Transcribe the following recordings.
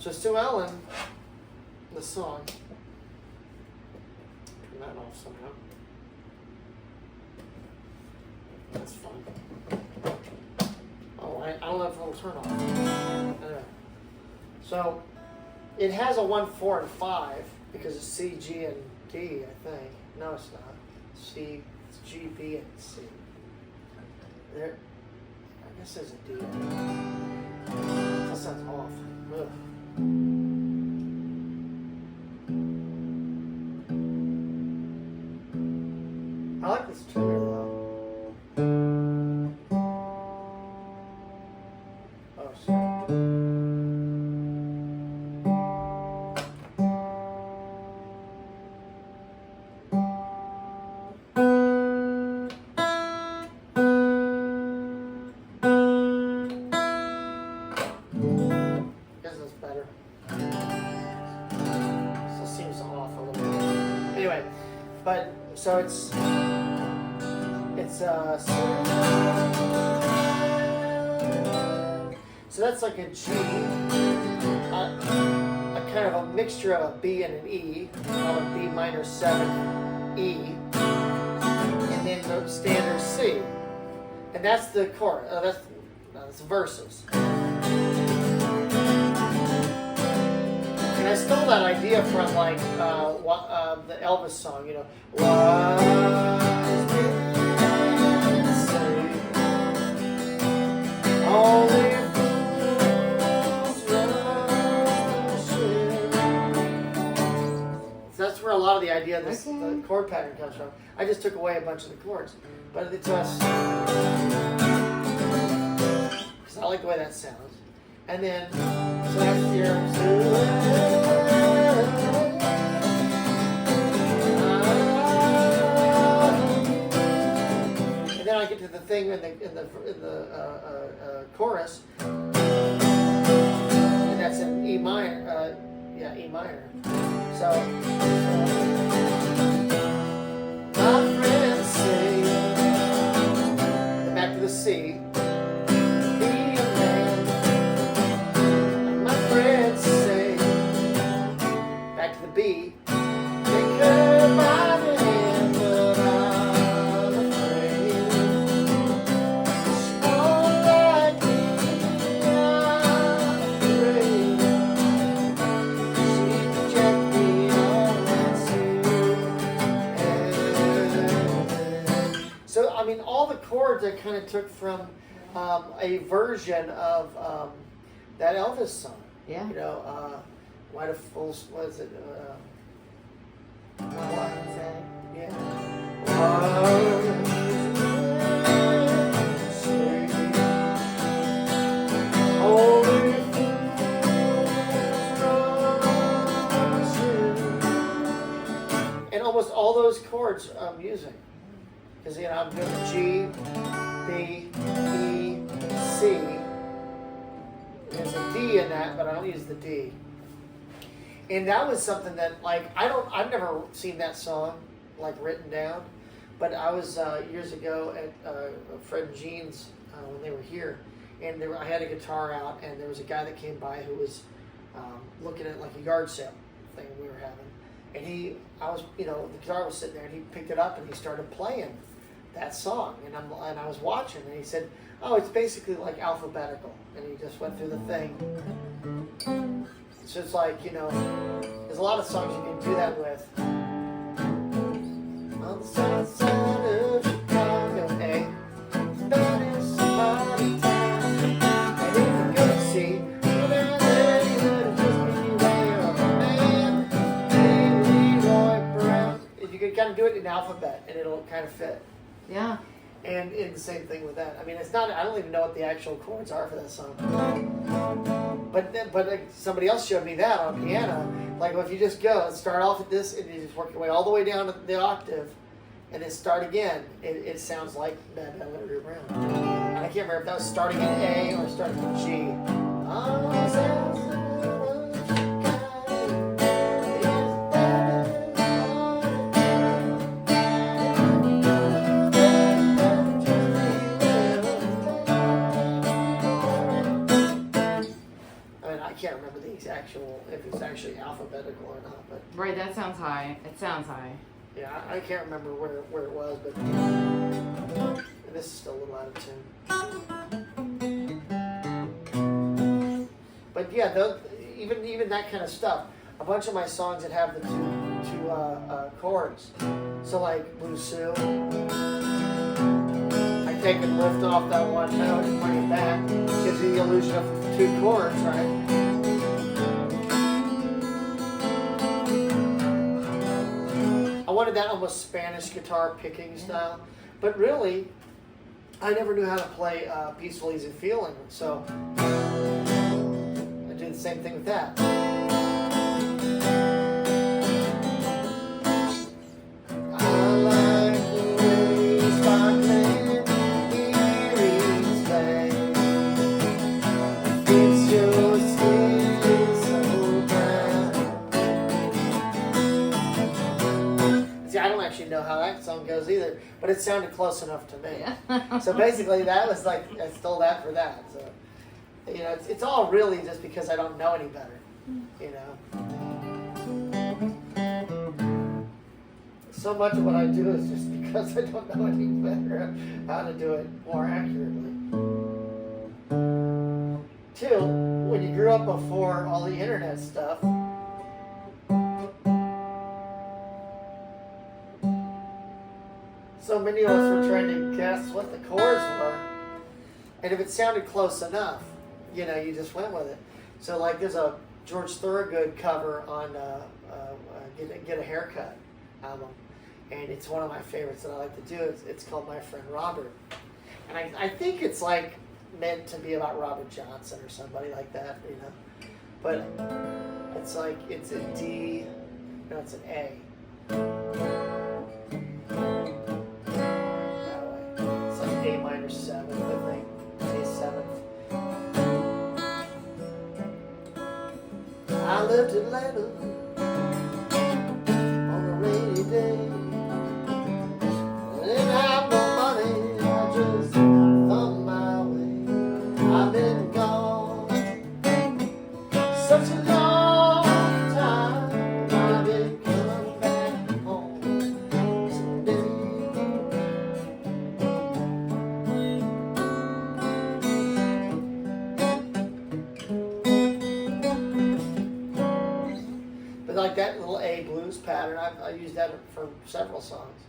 So Sue Ellen, the song. Turn that off somehow. That's fun. Oh, I don't know if it'll turn off. Anyway. So it has a 1, 4, and 5 because it's C, G, and D, I think. No, it's not. C, it's G, B, and C. There, I guess there's a D. That sounds off. Ugh. I like this tuner though. Oh, sorry. Guess that's better. Still seems off a little bit. Anyway, but so it's so that's like a G, a kind of a mixture of a B and an E, called a B minor 7 E, and then the standard C, and that's the chorus. That's verses. And I stole that idea from like the Elvis song, you know. Wise men say only fools rush in. So that's where a lot of the idea of this the chord pattern comes from. I just took away a bunch of the chords, but it's us because I like the way that sounds. And then so that's your. And then I get to the thing in the chorus, and that's in E minor. E minor. So my friends say, and back to the C. B. Take her by the hand, but I'm afraid she won't like me. I'm afraid she'd reject me on that too. So I mean, all the chords I kind of took from a version of that Elvis song. Yeah. You know. Why the fools? What is it? Yeah. And almost all those chords I'm using, because you know I'm doing G, B, E, C. There's a D in that, but I don't use the D. And that was something that, like, I've never seen that song, like, written down. But I was, years ago at Fred and Jean's, when they were here, and I had a guitar out, and there was a guy that came by who was looking at, like, a yard sale thing we were having. And the guitar was sitting there, and he picked it up, and he started playing that song. And I was watching, and he said, oh, it's basically like alphabetical. And he just went through the thing. So it's like, you know, there's a lot of songs you can do that with. On the south side of Chicago, hey, Spanish party time. And if you go to see, well, then you would just be aware of a man named Leroy Brown. You can kind of do it in alphabet, and it'll kind of fit. Yeah. And the same thing with that. I mean, it's not. I don't even know what the actual chords are for that song. But like, somebody else showed me that on piano. Like, well, if you just go and start off at this, and you just work your way all the way down to the octave, and then start again, it sounds like that Larry Brown. And I can't remember if that was starting in A or starting in G. I can't remember the actual actual, if it's actually alphabetical or not. But Right, that sounds high. It sounds high. yeah, I can't remember where it was, but this is still a little out of tune. But yeah, even that kind of stuff. A bunch of my songs that have the two chords. So like Blue Sue, I take and lift off that one note and bring it back. Gives you the illusion of two chords, right? I wanted that almost Spanish guitar picking style, but really, I never knew how to play Peaceful Easy Feeling, so I do the same thing with that. Know how that song goes either, but it sounded close enough to me. Yeah. So basically, that was like I stole that for that. So you know, it's all really just because I don't know any better. You know, so much of what I do is just because I don't know any better how to do it more accurately. Two, when you grew up before all the internet stuff. So many of us were trying to guess what the chords were, and if it sounded close enough, you know, you just went with it. So like there's a George Thorogood cover on Get a Haircut album, and it's one of my favorites that I like to do. It's called My Friend Robert, and I think it's like meant to be about Robert Johnson or somebody like that, you know. But it's like it's a D, no, it's an A. A minor 7th, I think. A 7th. I left Atlanta on a rainy day. I didn't have no money, I just thumbed my way. I've been gone such a long time. I've been coming back home someday. Like that little A blues pattern, I use that for several songs.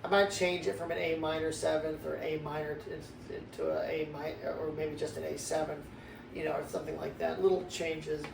I might change it from an A minor 7th or A minor to a A minor, or maybe just an A 7th, you know, or something like that. Little changes, but.